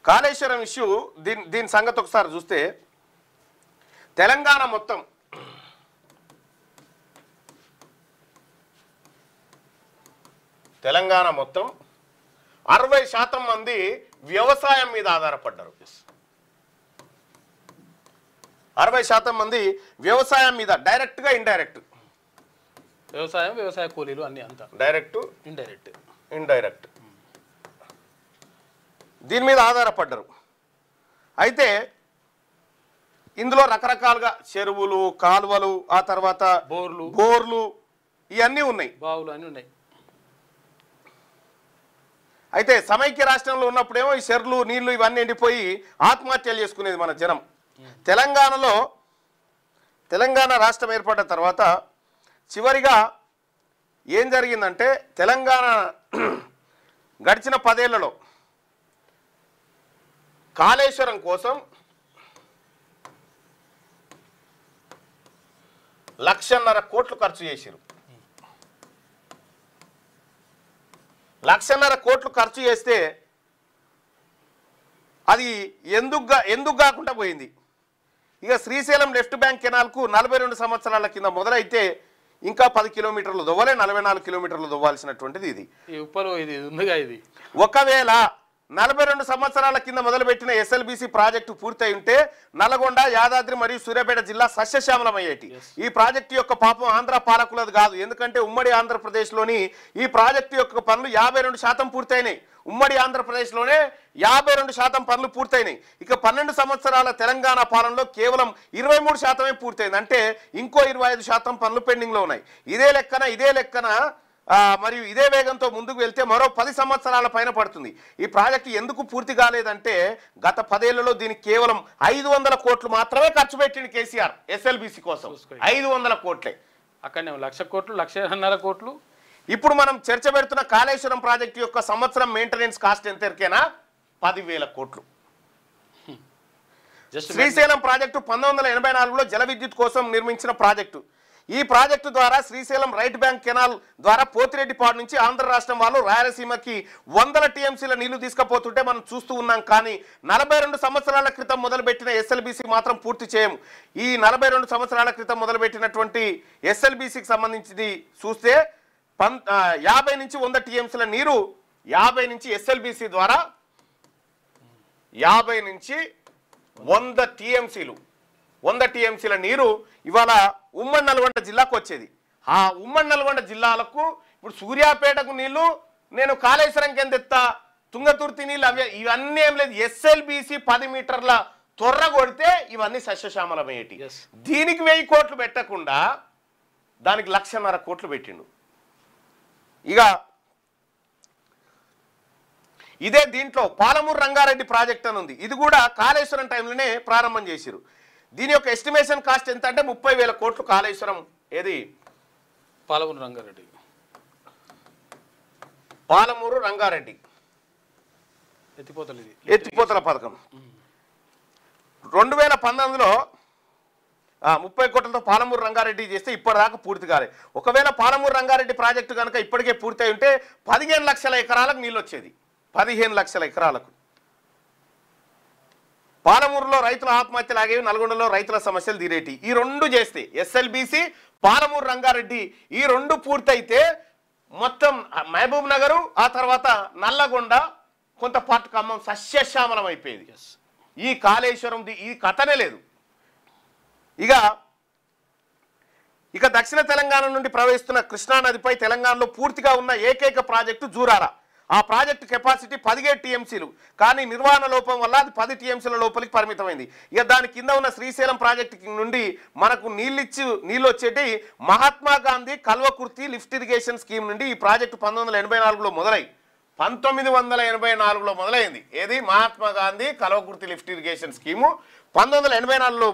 Kaleshwaram issue దీని సంగతి ఒకసారి చూస్తే తెలంగాణ మొత్తం 60% మంది వ్యవసాయం మీద ఆధారపడ్డారు. 60% మంది వ్యవసాయం మీద డైరెక్ట్గా ఇండైరెక్ట్, వ్యవసాయ కూలీలు అన్ని అంతా డైరెక్ట్ ఇండైరెక్ట్ దీని మీద ఆధారపడ్డారు. అయితే ఇందులో రకరకాలుగా చెరువులు, కాలువలు, ఆ తర్వాత బోర్లు ఇవన్నీ ఉన్నాయి, బావులు అన్నీ ఉన్నాయి. అయితే సమైక్య రాష్ట్రంలో ఉన్నప్పుడేమో ఈ చెర్లు, నీళ్లు ఇవన్నీ ఎండిపోయి ఆత్మహత్యలు చేసుకునేది మన జనం. తెలంగాణ రాష్ట్రం ఏర్పడిన తర్వాత చివరిగా ఏం జరిగిందంటే తెలంగాణ గడిచిన 10 ఏళ్లలో కాళేశ్వరం కోసం 1,50,000 కోట్లు ఖర్చు చేశారు. 1,50,000 కోట్లు ఖర్చు చేస్తే అది ఎందుకు కాకుండా పోయింది. ఇక శ్రీశైలం లెఫ్ట్ బ్యాంక్ కెనాల్కు 42 సంవత్సరాల కింద మొదలైతే ఇంకా 10 కిలోమీటర్లు దొవ్వలే, 44 కిలోమీటర్లు దొవ్వాల్సినటువంటిది ఇది. ఒకవేళ 42 సంవత్సరాల కింద మొదలుపెట్టిన ఎస్ఎల్బీసీ ప్రాజెక్టు పూర్తయి ఉంటే నల్గొండ, యాదాద్రి మరియు సూర్యాపేట జిల్లా సస్యశ్యామలమయ్యేటి. ఈ ప్రాజెక్టు యొక్క పాపం ఆంధ్ర పాలకులది కాదు. ఎందుకంటే ఉమ్మడి ఆంధ్రప్రదేశ్లోని ఈ ప్రాజెక్టు యొక్క పనులు 52% పూర్తయినాయి. ఉమ్మడి ఆంధ్రప్రదేశ్లోనే 52% పనులు పూర్తయినాయి. ఇక 12 సంవత్సరాల తెలంగాణ పాలనలో కేవలం 23% పూర్తయింది. అంటే ఇంకో 25% పనులు పెండింగ్లో ఉన్నాయి. ఇదే లెక్కన మరియు ఇదే వేగంతో ముందుకు వెళ్తే మరో 10 సంవత్సరాల పైన పడుతుంది. ఈ ప్రాజెక్టు ఎందుకు పూర్తి కాలేదంటే గత 10 ఏళ్లలో దీనికి కేవలం 500 కోట్లు మాత్రమే ఖర్చు పెట్టింది కేసీఆర్ ఎస్ఎల్బీసీ కోసం. 500 కోట్లే. అక్కడనే 1,00,000 కోట్లు, 1,50,000 కోట్లు. ఇప్పుడు మనం చర్చ పెడుతున్న కాళేశ్వరం ప్రాజెక్టు యొక్క సంవత్సరం మెయింటెనెన్స్ కాస్ట్ ఎంత ఎరికేనా? 10,000 కోట్లు. శ్రీశైలం ప్రాజెక్టు 1984లో జల విద్యుత్ కోసం నిర్మించిన ప్రాజెక్టు. ఈ ప్రాజెక్టు ద్వారా శ్రీశైలం రైట్ బ్యాంక్ కెనాల్ ద్వారా పోతిరెడ్డిపాడు నుంచి ఆంధ్ర రాష్ట్రం వాళ్ళు రాయలసీమకి 100 టీఎంసీల నీళ్లు తీసుకుపోతుంటే మనం చూస్తూ ఉన్నాం. కానీ 42 సంవత్సరాల క్రితం మొదలుపెట్టిన ఎస్ఎల్బీసీ మాత్రం పూర్తి చేయము. ఈ 42 సంవత్సరాల క్రితం మొదలుపెట్టినటువంటి ఎస్ఎల్బీసీకి సంబంధించింది చూస్తే 50 నుంచి 100 టీఎంసీల నీరు 50 నుంచి ఎస్ఎల్బీసీ ద్వారా 50 నుంచి 100 టీఎంసీలు 100 టీఎంసీల నీరు ఇవాళ ఉమ్మడి నల్గొండ జిల్లాకు వచ్చేది. ఆ ఉమ్మడి నల్గొండ జిల్లాలకు ఇప్పుడు సూర్యాపేటకు నీళ్లు నేను కాళేశ్వరంకి ఎంత ఎత్తా, తుంగతుర్తి నీళ్ళు ఇవన్నీ ఏం లేదు. ఎస్ఎల్బీసీ 10 మీటర్ల తొర్ర కొడితే ఇవన్నీ సస్యశ్యామలమయ్యేటి. దీనికి 1000 కోట్లు పెట్టకుండా దానికి 1,50,000 కోట్లు పెట్టిండు. ఇక ఇదే దీంట్లో పాలమూరు రంగారెడ్డి ప్రాజెక్ట్ అని ఉంది. ఇది కూడా కాళేశ్వరం టైంలోనే ప్రారంభం చేసిరు. దీని యొక్క ఎస్టిమేషన్ కాస్ట్ ఎంత అంటే 30,000 కోట్లు. కాళేశ్వరం ఏది పాలమూరు రంగారెడ్డి ఎత్తిపోతల పథకం 2019లో 30 కోట్లతో పాలమూరు రంగారెడ్డి చేస్తే ఇప్పటిదాకా పూర్తి కాలేదు. ఒకవేళ పాలమూరు రంగారెడ్డి ప్రాజెక్టు కనుక ఇప్పటికే పూర్తి అయి ఉంటే 15 లక్షల ఎకరాలకు నీళ్ళు వచ్చేది. 15 లక్షల ఎకరాలకు. పాలమూరులో రైతుల ఆత్మహత్యలు ఆగేవి, నల్గొండలో రైతుల సమస్యలు తీరేటి. ఈ 2 చేస్తే ఎస్ఎల్బీసీ, పాలమూరు రంగారెడ్డి ఈ 2 పూర్తయితే మొత్తం మహబూబ్ నగరు, ఆ తర్వాత నల్లగొండ, కొంత పాటు ఖమ్మం సస్యశ్యామలం అయిపోయేది. ఈ కాళేశ్వరం ఈ కథనే లేదు. ఇక దక్షిణ తెలంగాణ నుండి ప్రవహిస్తున్న కృష్ణానదిపై తెలంగాణలో పూర్తిగా ఉన్న ఏకైక ప్రాజెక్టు జూరాల. ఆ ప్రాజెక్టు కెపాసిటీ 17 టీఎంసీలు. కానీ నిర్వహణ లోపం వల్ల అది 10 టీఎంసీల లోపలికి పరిమితమైంది. ఇక దాని కింద ఉన్న శ్రీశైలం ప్రాజెక్టు నుండి మనకు నీళ్ళు వచ్చేటి Mahatma Gandhi Kalwakurthy lift irrigation scheme నుండి. ఈ ప్రాజెక్టు 1984లో మొదలైంది. ఏది Mahatma Gandhi Kalwakurthy lift irrigation scheme 1984లో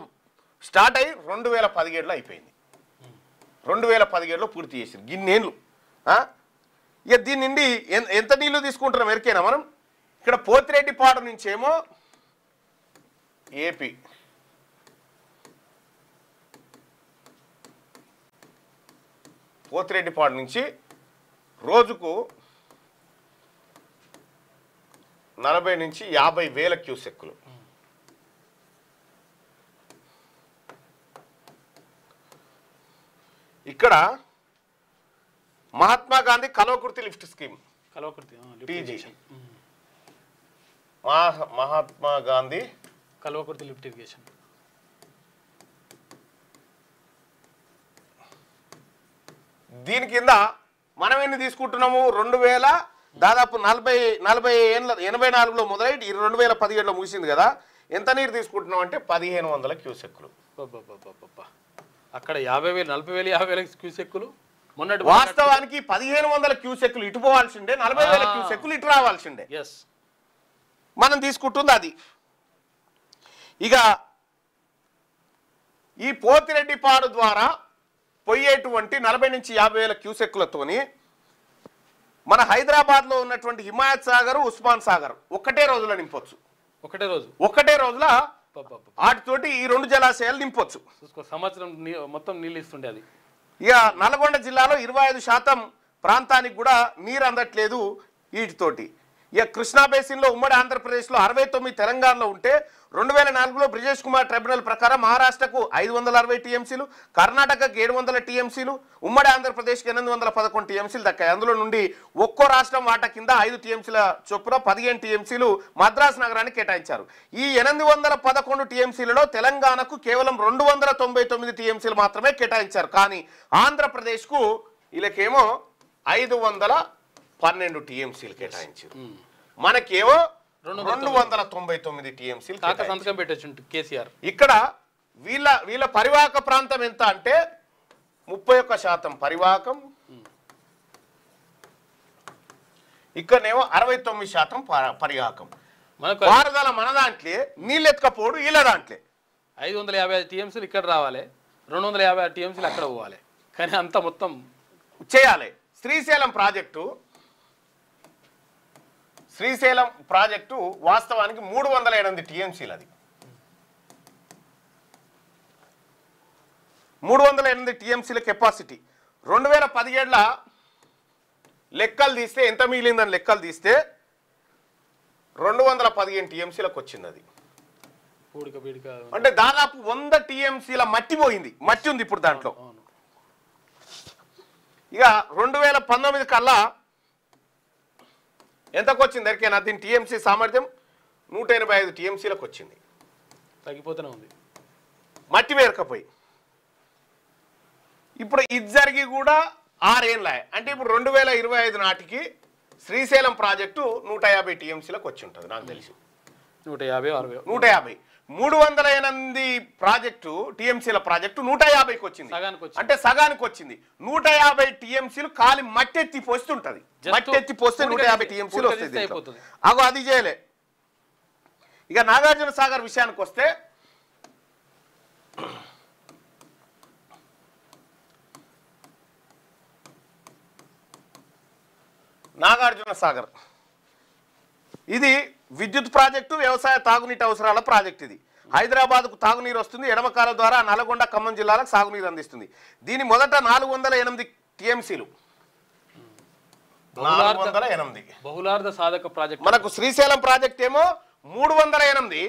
స్టార్ట్ అయ్యి 2017లో అయిపోయింది. 2017లో పూర్తి చేసింది. గిన్నేళ్ళు. ఇక దీని నుండి ఎంత నీళ్లు తీసుకుంటున్నాం ఎరికేనా మనం? ఇక్కడ పోతిరెడ్డిపాడు నుంచేమో ఏపీ, పోతిరెడ్డిపాడు నుంచి రోజుకు 40 నుంచి 50,000 క్యూసెక్కులు. ఇక్కడ Mahatma Gandhi Kalwakurthy lift scheme Mahatma Gandhi Kalwakurthy lift irrigation దీని కింద మనం ఎన్ని తీసుకుంటున్నాము 2000 దాదాపు 84లో మొదలై 2017లో ముగిసింది కదా. ఎంత నీరు తీసుకుంటున్నాం అంటే 1500 క్యూసెక్కులు. అక్కడ 50,000 40,000 50,000 క్యూసెక్కులు. మొన్నటి వాస్తవానికి 1500 క్యూసెక్కులు ఇటు పోవాల్సిండే, 40,000 క్యూసెక్కులు ఇటు రావాల్సిండే. మనం తీసుకుంటుంది అది. ఇక ఈ పోతిరెడ్డిపాడు ద్వారా పోయేటువంటి 40 నుంచి 50,000 క్యూసెక్కులతోని మన హైదరాబాద్లో ఉన్నటువంటి హిమాయత్ సాగర్, ఉస్మాన్ సాగర్ ఒకటే రోజులో నింపొచ్చు. ఒకటే రోజుల వాటితోటి ఈ 2 జలాశయాలు నింపొచ్చు. సంవత్సరం మొత్తం నీళ్ళు ఇస్తుండే అది. ఇక నల్గొండ జిల్లాలో 25% ప్రాంతానికి కూడా నీరు అందట్లేదు వీటితోటి. ఇక కృష్ణా బేసిన్లో ఉమ్మడి ఆంధ్రప్రదేశ్లో 69, తెలంగాణలో ఉంటే 2004లో బ్రిజేష్ కుమార్ ట్రిబ్యునల్ ప్రకారం మహారాష్ట్రకు 560 టీఎంసీలు, కర్ణాటకకు 700 టీఎంసీలు, ఉమ్మడి ఆంధ్రప్రదేశ్కి 811 టీఎంసీలు దక్కాయి. అందులో నుండి ఒక్కో రాష్ట్రం వాటా కింద 5 టీఎంసీల చొప్పున 15 టీఎంసీలు మద్రాసు నగరానికి కేటాయించారు. ఈ 811 టీఎంసీలలో తెలంగాణకు కేవలం 299 టీఎంసీలు మాత్రమే కేటాయించారు. కానీ ఆంధ్రప్రదేశ్కు వీళ్ళకేమో 512 టీఎంసీలు కేటాయించారు. మనకేమో 299 టీఎంసీలు సంతకం పెట్టొచ్చు కేసీఆర్. ఇక్కడ వీళ్ళ పరివాహక ప్రాంతం ఎంత అంటే 31% పరివాహకం, ఇక్కడనేమో 69% పరివాహకం. పారుదల మన దాంట్లో, నీళ్ళు ఎత్తుకపోడు వీళ్ళ దాంట్లో. 550 టీఎంసీలు ఇక్కడ రావాలి, 250 టీఎంసీలు అక్కడ పోవాలి. కానీ అంత మొత్తం చేయాలి. శ్రీశైలం ప్రాజెక్టు వాస్తవానికి 308 టీఎంసీలు. అది 308 టీఎంసీల కెపాసిటీ. 2017లో లెక్కలు తీస్తే ఎంత మిగిలిందని లెక్కలు తీస్తే 215 టీఎంసీలకు వచ్చింది. అది అంటే దాదాపు 100 టీఎంసీల మట్టి పోయింది. మట్టి ఉంది ఇప్పుడు దాంట్లో. ఇక 2019 కల్లా ఎంతకు వచ్చింది దరికేనా దీని టీఎంసీ సామర్థ్యం 185 టీఎంసీలకు వచ్చింది. తగ్గిపోతూనే ఉంది మట్టి వేరకపోయి. ఇప్పుడు ఇది జరిగి కూడా 6 ఏళ్ళ. అంటే ఇప్పుడు 2025 నాటికి శ్రీశైలం ప్రాజెక్టు 150 టీఎంసీలకు వచ్చి ఉంటుంది నాకు తెలిసి. 150 308 ప్రాజెక్టు టీఎంసీల ప్రాజెక్టు 150కి వచ్చింది. అంటే సగానికి వచ్చింది. 150 టీఎంసీలు ఖాళీ మట్టెత్తి పోస్తుంటది. మట్టెత్తి పోస్తే 150 టీఎంసీలు వస్తుంది. అగో అది చేయలే. ఇక నాగార్జున సాగర్ విషయానికి వస్తే నాగార్జున సాగర్ ఇది విద్యుత్ ప్రాజెక్టు, వ్యవసాయ తాగునీటి అవసరాల ప్రాజెక్ట్. ఇది హైదరాబాద్కు తాగునీరు వస్తుంది. ఎడమకాల ద్వారా నల్గొండ, ఖమ్మం జిల్లాలకు సాగునీరు అందిస్తుంది. దీని మొదట 408 టీఎంసీలు. 408 బహుళార్థ సాధక ప్రాజెక్ట్. మనకు శ్రీశైలం ప్రాజెక్ట్ ఏమో 308,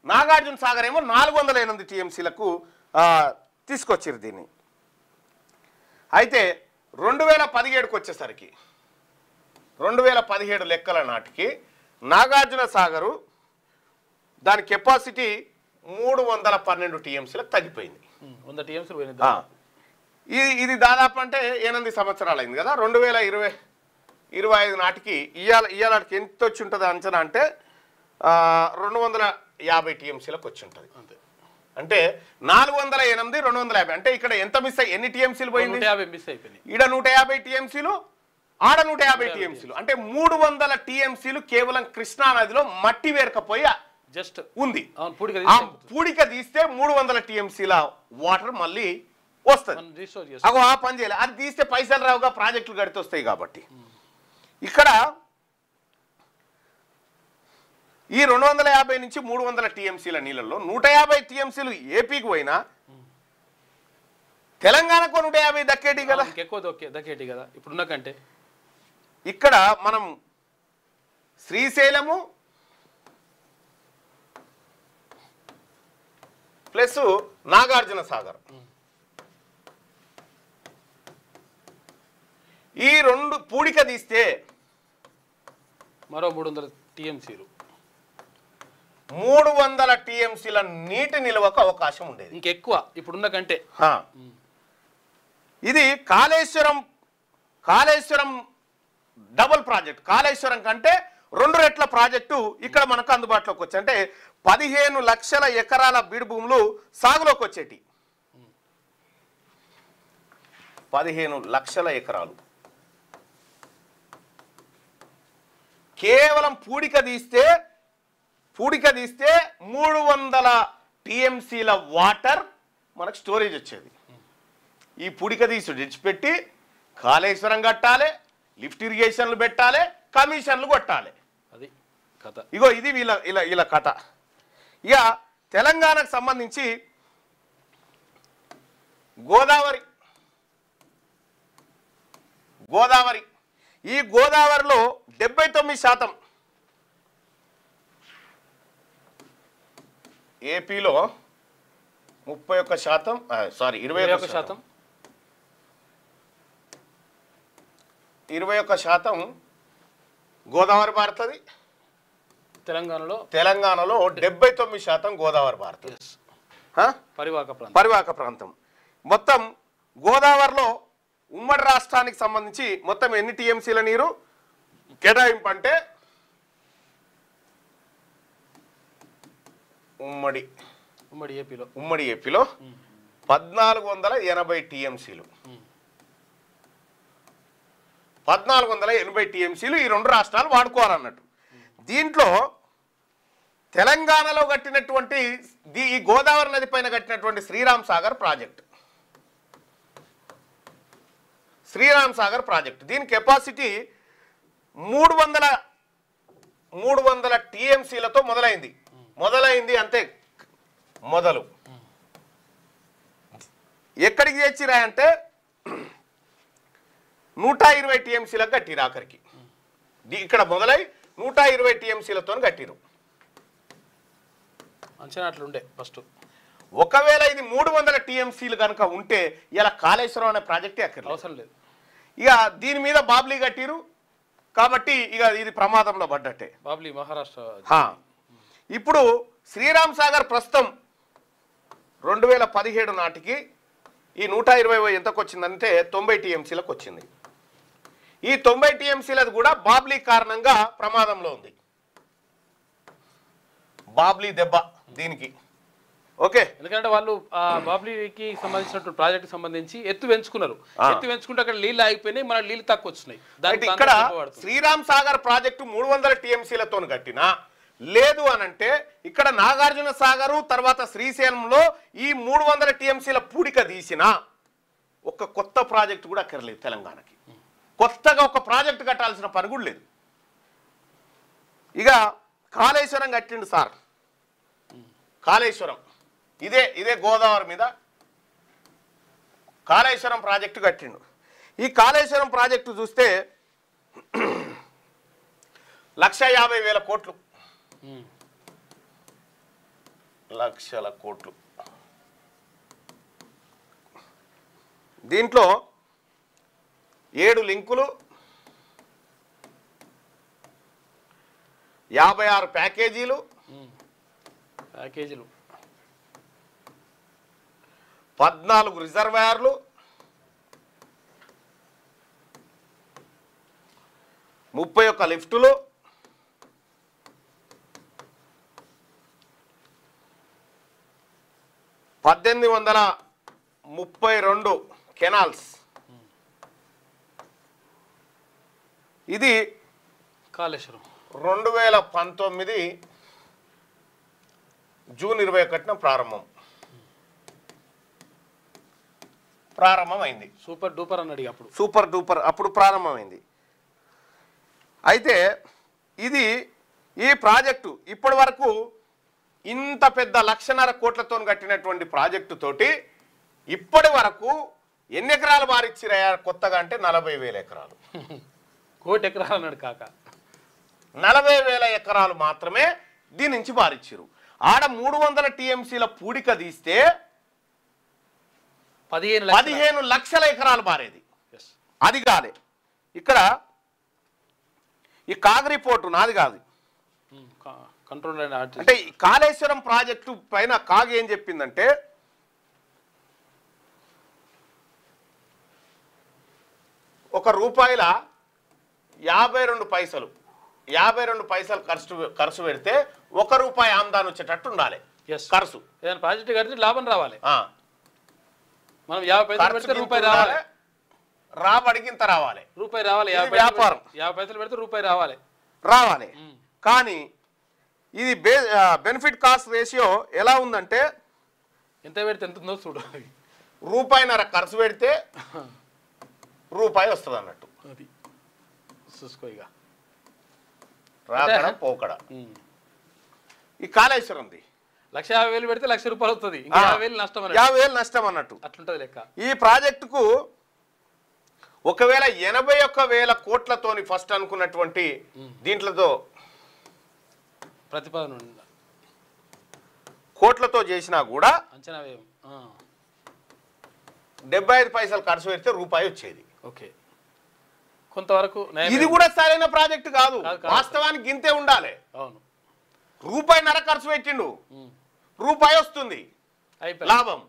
నాగార్జున సాగర్ ఏమో 408 టీఎంసీలకు తీసుకొచ్చారు దీన్ని. అయితే 2017కు వచ్చేసరికి 2017 లెక్కల నాటికి నాగార్జున సాగరు దాని కెపాసిటీ 312 టీఎంసీలకు తగ్గిపోయింది. 100 టీఎంసీలు పోయింది. ఇది దాదాపు అంటే 8 సంవత్సరాలు అయింది కదా. 2025 నాటికి ఇవాళకి ఎంత వచ్చి ఉంటుంది అంచనా అంటే 250 టీఎంసీలకు వచ్చి ఉంటుంది. అంటే 408, 250. అంటే ఇక్కడ ఎంత మిస్ అయ్యి ఎన్ని టీఎంసీలు పోయింది? ఈడ 150 టీఎంసీలు, ఆడ 150 టీఎంసీలు. అంటే 300 టీఎంసీలు కేవలం కృష్ణా నదిలో మట్టి వేరకపోయి జస్ట్ ఉంది. పూడిక తీస్తే 300 టీఎంసీల వాటర్ మళ్ళీ వస్తుంది. అగో ఆ పని చేయాలి. అది తీస్తే పైసలు రావుగా, ప్రాజెక్టులు గడితే వస్తాయి. కాబట్టి ఇక్కడ ఈ 250 నుంచి 300 టీఎంసీల నీళ్ళల్లో 150 టీఎంసీలు ఏపీకి పోయినా తెలంగాణకు 150 దక్కేటి కదా. ఎక్కువ దక్కేటి కదా ఇప్పుడున్న కంటే. ఇక్కడ మనం శ్రీశైలము, ప్లస్ నాగార్జున సాగర్. ఈ రెండు పూడిక తీస్తే మరో 300 టీఎంసీలు 300 టీఎంసీల నీటి నిల్వకు అవకాశం ఉండేది, ఇంకెక్కువ ఇప్పుడున్న కంటే. ఇది కాళేశ్వరం డబుల్ ప్రాజెక్ట్. కాళేశ్వరం కంటే 2 రెట్ల ప్రాజెక్టు ఇక్కడ మనకు అందుబాటులోకి వచ్చి, అంటే 15 లక్షల ఎకరాల బీడు భూములు సాగులోకి వచ్చేటి. 15 లక్షల ఎకరాలు కేవలం పూడిక తీస్తే 300 టీఎంసీల వాటర్ మనకు స్టోరేజ్ వచ్చేది. ఈ పూడిక తీసి విడిచిపెట్టి కాళేశ్వరం కట్టాలి, లిఫ్ట్ ఇరిగేషన్లు పెట్టాలి, కమిషన్లు కొట్టాలి. అది కథ. ఇగో ఇది వీళ్ళ కథ. ఇక తెలంగాణకు సంబంధించి గోదావరి ఈ గోదావరిలో 79%, ఏపీలో 31%, సారీ 21%, 21% గోదావరి పారుతుంది. తెలంగాణలో 79% గోదావరి పారుతుంది. పరివాహక ప్రాంతం. మొత్తం గోదావరిలో ఉమ్మడి రాష్ట్రానికి సంబంధించి మొత్తం ఎన్ని టీఎంసీల నీరు కేటాయింపు అంటే ఉమ్మడి ఏపీలో 1480 టీఎంసీలు. 1480 టీఎంసీలు ఈ 2 రాష్ట్రాలు వాడుకోవాలన్నట్టు. దీంట్లో తెలంగాణలో కట్టినటువంటి ఈ గోదావరి నది పైన కట్టినటువంటి శ్రీరామ్ సాగర్ ప్రాజెక్ట్ దీని కెపాసిటీ 300 టీఎంసీలతో మొదలైంది అంతే. ఎక్కడికి తెచ్చిరాయంటే 120 టీఎంసీలకు కట్టిరు. ఆఖరికి ఇక్కడ మొదలై 120 టీఎంసీలతో కట్టిరు. అంచనాట్లుండే ఫస్ట్. ఒకవేళ ఇది 300 టీఎంసీలు కనుక ఉంటే ఇలా కాళేశ్వరం అనే ప్రాజెక్టే అవసరం లేదు. ఇక దీని మీద బాబ్లీ కట్టిరు కాబట్టి ఇక ఇది ప్రమాదంలో పడ్డట్టే. బాబ్లీ మహారాష్ట్ర. ఇప్పుడు శ్రీరామ్ సాగర్ ప్రస్తుతం 2017 నాటికి ఈ 120 ఎంతకు వచ్చిందంటే 90 టీఎంసీలకు వచ్చింది. ఈ 90 టీఎంసీలది కూడా బాబ్లీ కారణంగా ప్రమాదంలో ఉంది. బాబ్లీ దెబ్బ దీనికి. ఓకే, ఎందుకంటే వాళ్ళు బాబ్లీకి సంబంధించినటువంటి ప్రాజెక్ట్ సంబంధించి ఎత్తు పెంచుకున్నారు. ఎత్తు పెంచుకుంటే అక్కడ నీళ్ళు ఆగిపోయినాయి, మన నీళ్ళు తక్కువ వచ్చినాయి. ఇక్కడ శ్రీరామ్ సాగర్ ప్రాజెక్టు 300 టీఎంసీలతో కట్టినా లేదు అనంటే ఇక్కడ నాగార్జున సాగరు తర్వాత శ్రీశైలంలో ఈ 300 టీఎంసీల పూడిక తీసిన ఒక కొత్త ప్రాజెక్టు కూడా అక్కర్లేదు. తెలంగాణకి కొత్తగా ఒక ప్రాజెక్టు కట్టాల్సిన పని కూడా లేదు. ఇక కాళేశ్వరం కట్టిండు సార్. కాళేశ్వరం ఇదే గోదావరి మీద కాళేశ్వరం ప్రాజెక్టు కట్టిండు. ఈ కాళేశ్వరం ప్రాజెక్టు చూస్తే 150,000 కోట్లు, లక్షల కోట్లు. దీంట్లో 7 లింకులు, 56 ప్యాకేజీలు, 14 రిజర్వాయర్లు, 31 లిఫ్టులు, 1832 కెనాల్స్. ఇది కాళేశ్వరం 2019 జూన్ 21న ప్రారంభమైంది. సూపర్ డూపర్ అన్నాడు అప్పుడు. సూపర్ డూపర్ అప్పుడు ప్రారంభమైంది. అయితే ఈ ప్రాజెక్టు ఇప్పటి వరకు ఇంత పెద్ద 1,50,000 కోట్లతో కట్టినటువంటి ప్రాజెక్టు తోటి ఇప్పటి వరకు ఎన్ని ఎకరాలు బారిచ్చిరయ్యా కొత్తగా అంటే 40,000 ఎకరాలు. 1,00,00,000 ఎకరాలు అన్నాడు కాక. 40,000 ఎకరాలు మాత్రమే దీని నుంచి బారిచ్చిరు. ఆడ 300 టీఎంసీల పూడిక తీస్తే 15 లక్షల ఎకరాలు మారేది. అది కాదే. ఇక్కడ ఈ కాగ్ రిపోర్టు నాది కాదు, అంటే ఈ కాళేశ్వరం ప్రాజెక్టు పైన కాగ్ ఏం చెప్పిందంటే ₹1.52 ఖర్చు పెడితే ₹1 ఆమ్దాన్ వచ్చేటట్టు ఉండాలి. ఖర్చు ఏదైనా ప్రాజెక్ట్ కడితే లాభం రావాలి. మనం 50 పైసలు పెడితే ₹1 రావాలి, రాబడికి ఇంత రావాలి, ₹1 రావాలి. వ్యాపారం 50 పైసలు పెడితే ₹1 రావాలి. కానీ ఇది బెనిఫిట్ కాస్ట్ రేషియో ఎలా ఉందంటే ఎంత పెడితే ఎంత ఉందో చూడు. ₹1.5 ఖర్చు పెడితే ₹1 వస్తుంది అన్నట్టు. అది చూసుకో ఇక రాకడ పోకడ. ఈ కాళేశ్వరంది ₹1,50,000 పెడితే ₹1,00,000 వస్తుంది, ₹50,000 నష్టం, ₹50,000 నష్టం అన్నట్టు అట్లుంటది లెక్క. ఈ ప్రాజెక్టుకు ఒకవేళ 81,000 కోట్లతోని ఫస్ట్ అనుకున్నటువంటి దీంట్లతో ప్రతిపాదన కోట్లతో చేసినా కూడా అంచనా వ్యయం 75 పైసలు ఖర్చు పెడితే ₹1 వచ్చేది. ఓకే, కొంతవరకు ఇది కూడా సరైన ప్రాజెక్టు కాదు. వాస్తవానికి గింతే ఉండాలి. అవును, ₹1.5 ఖర్చు పెట్టిండు, ₹1 వస్తుంది లాభం.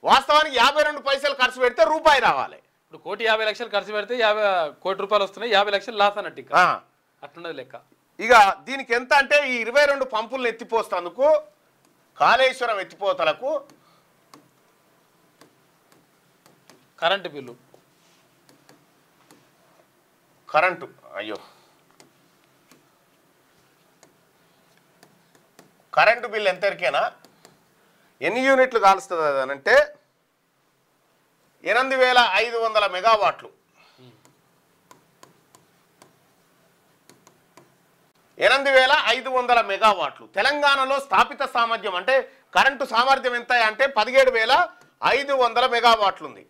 వాస్తవానికి 52 పైసలు ఖర్చు పెడితే ₹1 రావాలి. ఇప్పుడు ₹1,50,00,000 ఖర్చు పెడితే ₹1 కోటి వస్తున్నాయి, 50,00,000 లాస్ అన్నట్టు. అట్లున్నది లెక్క. ఇక దీనికి ఎంత అంటే ఈ 22 పంపులను ఎత్తిపోస్తందుకు కాళేశ్వరం ఎత్తిపోతలకు కరెంటు బిల్లు కరెంటు బిల్లు ఎంతరికేనా ఎన్ని యూనిట్లు కాలుస్తుంది అని అంటే 8,500 మెగావాట్లు. 8,500 మెగావాట్లు. తెలంగాణలో స్థాపిత సామర్థ్యం అంటే కరెంటు సామర్థ్యం ఎంత అంటే 17,500 మెగావాట్లు ఉంది.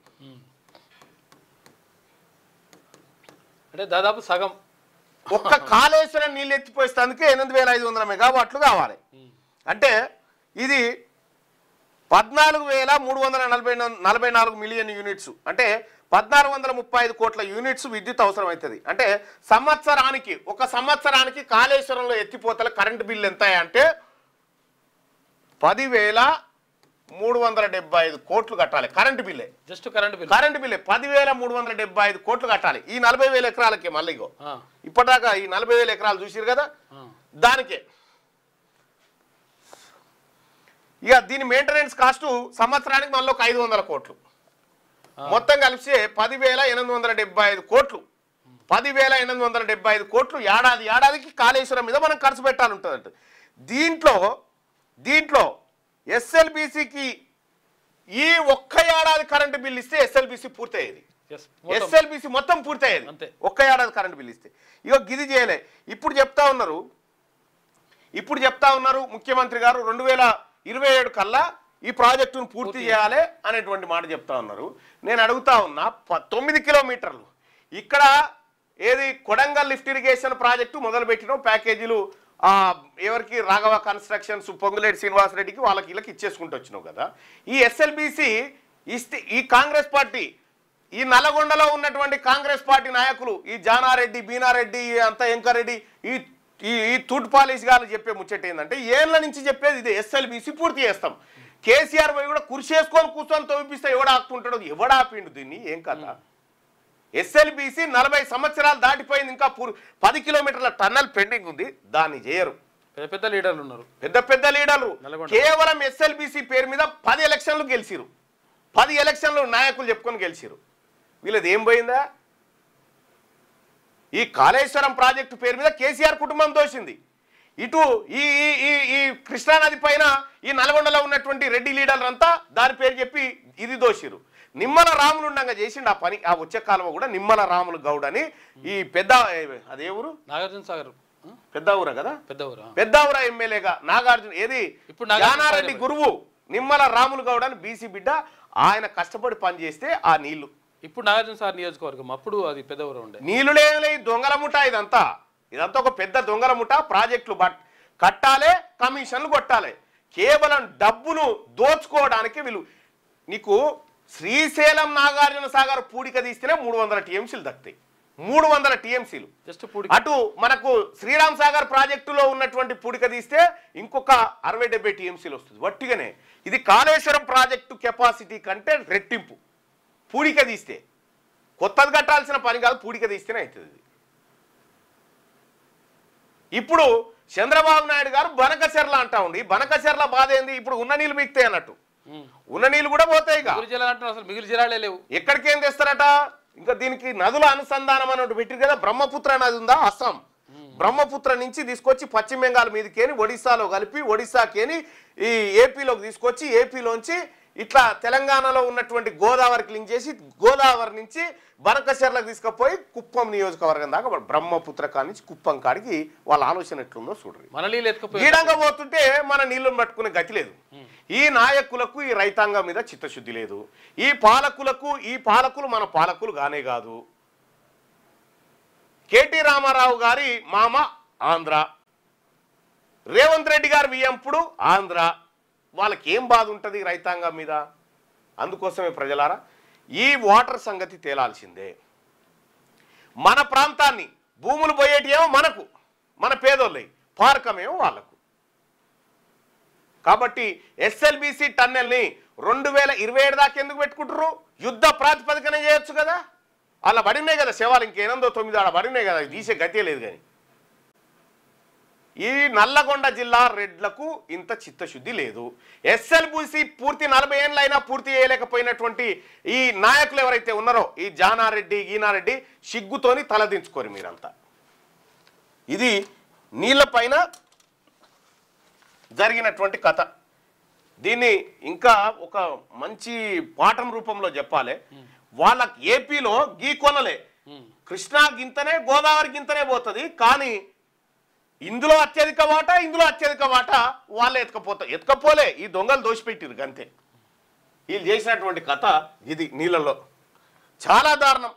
అంటే దాదాపు సగం. ఒక్క కాళేశ్వరం నీళ్ళు ఎత్తిపోయేందుకే 8,500 మెగావాట్లు కావాలి. అంటే ఇది 14,344 మిలియన్ యూనిట్స్, అంటే 1,435 కోట్ల యూనిట్స్ విద్యుత్ అవసరం అవుతుంది. అంటే ఒక సంవత్సరానికి కాళేశ్వరంలో ఎత్తిపోతల కరెంటు బిల్లు ఎంత అంటే 10,375 కోట్లు కట్టాలి. కరెంటు బిల్లే, జస్ట్ కరెంటు బిల్ 10,375 కోట్లు కట్టాలి. ఈ 40,000 ఎకరాలకే మళ్ళీ ఇప్పటిదాకా ఈ 40,000 ఎకరాలు చూసిరు కదా, దానికే. ఇక దీని మెయింటెనెన్స్ కాస్ట్ సంవత్సరానికి మళ్ళీ ఒక 500 కోట్లు, మొత్తం కలిసి 10,875 కోట్లు. 10,875 కోట్లు ఏడాదికి కాళేశ్వరం మీద మనం ఖర్చు పెట్టాలంటుందంట. దీంట్లో ఎస్ఎల్బిసికి ఈ ఒక్క ఏడాది కరెంటు బిల్ ఇస్తే ఎస్ఎల్బిసి పూర్తయ్యేది. ఎస్ఎల్బిసి మొత్తం పూర్తయ్యేది ఒక్క ఏడాది కరెంటు బిల్ ఇస్తే. ఇక గిది చేయలే. ఇప్పుడు చెప్తా ఉన్నారు ముఖ్యమంత్రి గారు 2027 కల్లా ఈ ప్రాజెక్టును పూర్తి చేయాలి అనేటువంటి మాట చెప్తా ఉన్నారు. నేను అడుగుతా ఉన్నా 9 కిలోమీటర్లు ఇక్కడ ఏది కొడంగల్ లిఫ్ట్ ఇరిగేషన్ ప్రాజెక్టు మొదలుపెట్టిన ప్యాకేజీలు ఎవరికి రాఘవ కన్స్ట్రక్షన్స్ పొంగులేటి శ్రీనివాసరెడ్డికి వాళ్ళకి వీళ్ళకి ఇచ్చేసుకుంటూ వచ్చినావు కదా. ఈ ఎస్ఎల్బిసి ఇస్తే ఈ కాంగ్రెస్ పార్టీ ఈ నల్లగొండలో ఉన్నటువంటి కాంగ్రెస్ పార్టీ నాయకులు ఈ జానారెడ్డి బీనారెడ్డి అంతా ఎంకారెడ్డి ఈ తూట్ పాలిష్ గారు చెప్పే ముచ్చట ఏంటంటే ఏళ్ళ నుంచి చెప్పేది ఇదే, ఎస్ఎల్బిసి పూర్తి చేస్తాం. కేసీఆర్ పోయి కూడా కుర్చేసుకొని కూర్చొని తవ్విపిస్తే ఎవడు ఆపుతుంటాడో, ఎవడు ఆపిండు దీన్ని, ఏం కదా. ఎస్ఎల్బిసి 40 సంవత్సరాలు దాటిపోయింది, ఇంకా 10 కిలోమీటర్ల టన్నల్ పెండింగ్ ఉంది, దాన్ని చేయరు. పెద్ద లీడర్లు ఉన్నారు, పెద్ద లీడర్లు. కేవలం ఎస్ఎల్బిసి పేరు మీద 10 ఎలక్షన్లు గెలిచిరు, 10 ఎలక్షన్లు నాయకులు చెప్పుకొని గెలిచిరు. వీళ్ళది ఏం పోయిందా? ఈ కాళేశ్వరం ప్రాజెక్టు పేరు మీద కేసీఆర్ కుటుంబం దోషింది. ఇటు ఈ కృష్ణానది పైన ఈ నల్గొండలో ఉన్నటువంటి రెడ్డి లీడర్లంతా దాని పేరు చెప్పి ఇది దోషిరు. నిమ్మల రాములు ఉండగా చేసిండు ఆ పని. ఆ వచ్చే కాలం కూడా నిమ్మల రాములు గౌడ్ అని ఈ అదే ఊరు నాగార్జున సాగర్ పెద్ద ఊరా కదా, పెద్ద ఊరా ఎమ్మెల్యేగా నాగార్జున ఏది జానారెడ్డి గురువు నిమ్మల రాములు గౌడ్ అని బీసీ బిడ్డ, ఆయన కష్టపడి పని చేస్తే ఆ నీళ్లు ఇప్పుడు నాగార్జున సాగర్ నియోజకవర్గం, అప్పుడు అది పెద్ద ఊరు ఉండే. నీళ్లు లేని దొంగల ముఠ ఇదంతా ఒక పెద్ద దొంగల ముఠ. కట్టాలే, కమిషన్లు కొట్టాలి. కేవలం డబ్బును దోచుకోవడానికి వీళ్ళు. నీకు శ్రీశైలం నాగార్జున సాగర్ పూడిక తీస్తేనే 300 టీఎంసీలు దక్కుతాయి. 300 టీఎంసీలు. అటు మనకు శ్రీరామ్ సాగర్ ప్రాజెక్టులో ఉన్నటువంటి పూడిక తీస్తే ఇంకొక 60-70 టీఎంసీలు వస్తుంది వట్టిగానే. ఇది కాళేశ్వరం ప్రాజెక్టు కెపాసిటీ కంటే రెట్టింపు పూడిక తీస్తే. కొత్తది కట్టాల్సిన పని కాదు, పూడిక తీస్తేనే అవుతుంది. ఇప్పుడు చంద్రబాబు నాయుడు గారు బనకచెర్ల అంటా ఉండి, బనకచెర్ల బాధ ఏంది? ఇప్పుడు ఉన్న నీళ్ళు మిగితే అన్నట్టు, ఉన్న నీళ్ళు కూడా పోతాయి. మిగిలిన జలాలే లేవు. ఎక్కడికి ఏం తెస్తారట? ఇంకా దీనికి నదుల అనుసంధానం అన్నట్టు పెట్టిరు కదా. బ్రహ్మపుత్ర నది ఉందా అస్సాం, బ్రహ్మపుత్ర నుంచి తీసుకొచ్చి పశ్చిమ బెంగాల్ మీదకేని ఒడిశాలో కలిపి, ఒడిశాకేని ఈ ఏపీలోకి తీసుకొచ్చి, ఏపీలోంచి ఇట్లా తెలంగాణలో ఉన్నటువంటి గోదావరికి లింక్ చేసి, గోదావరి నుంచి బనకచెర్లకు తీసుకుపోయి కుప్పం నియోజకవర్గం దాకా బ్రహ్మపుత్ర కాడి నుంచి కుప్పం కాడికి వాళ్ళ ఆలోచన ఎట్లుందో చూడండి. గీడంగా పోతుంటే మన నీళ్లను పట్టుకునే గతి లేదు. ఈ నాయకులకు, ఈ రైతాంగం మీద చిత్తశుద్ధి లేదు. ఈ పాలకులు మన పాలకులు గానే కాదు. కేటీ రామారావు గారి మామ ఆంధ్ర, రేవంత్ రెడ్డి గారు వియంపుడు ఆంధ్ర. వాళ్ళకి ఏం బాధ ఉంటుంది రైతాంగం మీద? అందుకోసమే ప్రజలారా ఈ వాటర్ సంగతి తేలాల్సిందే. మన ప్రాంతాన్ని భూములు పోయేటియేమో మనకు, మన పేదోళ్ళై, పారకమేమో వాళ్ళకు. కాబట్టి ఎస్ఎల్బిసి టన్నెల్ని 2027 దాకా ఎందుకు పెట్టుకుంటారు? యుద్ధ ప్రాతిపదికన చేయొచ్చు కదా. అలా పడినాయి కదా శవాలు, ఇంకేనందో 9 ఆడ పడినాయి కదా, తీసే గతే లేదు. కానీ ఈ నల్లగొండ జిల్లా రెడ్లకు ఇంత చిత్తశుద్ధి లేదు. ఎస్ఎల్బిసి పూర్తి 40 ఏళ్ళైనా పూర్తి చేయలేకపోయినటువంటి ఈ నాయకులు ఎవరైతే ఉన్నారో, ఈ జానారెడ్డి, గీనారెడ్డి, సిగ్గుతోని తలదించుకోరు మీరంతా. ఇది నీళ్లపైన జరిగినటువంటి కథ. దీన్ని ఇంకా ఒక మంచి పాఠం రూపంలో చెప్పాలి. వాళ్ళ ఏపీలో గీ కొనలే, కృష్ణా గింతనే, గోదావరి గింతనే పోతుంది. కానీ ఇందులో అత్యధిక వాటా వాళ్ళే ఎత్తుకపోలే. ఈ దొంగలు దోషిపెట్టిరు అంతే. వీళ్ళు చేసినటువంటి కథ ఇది. నీళ్ళలో చాలా దారుణం.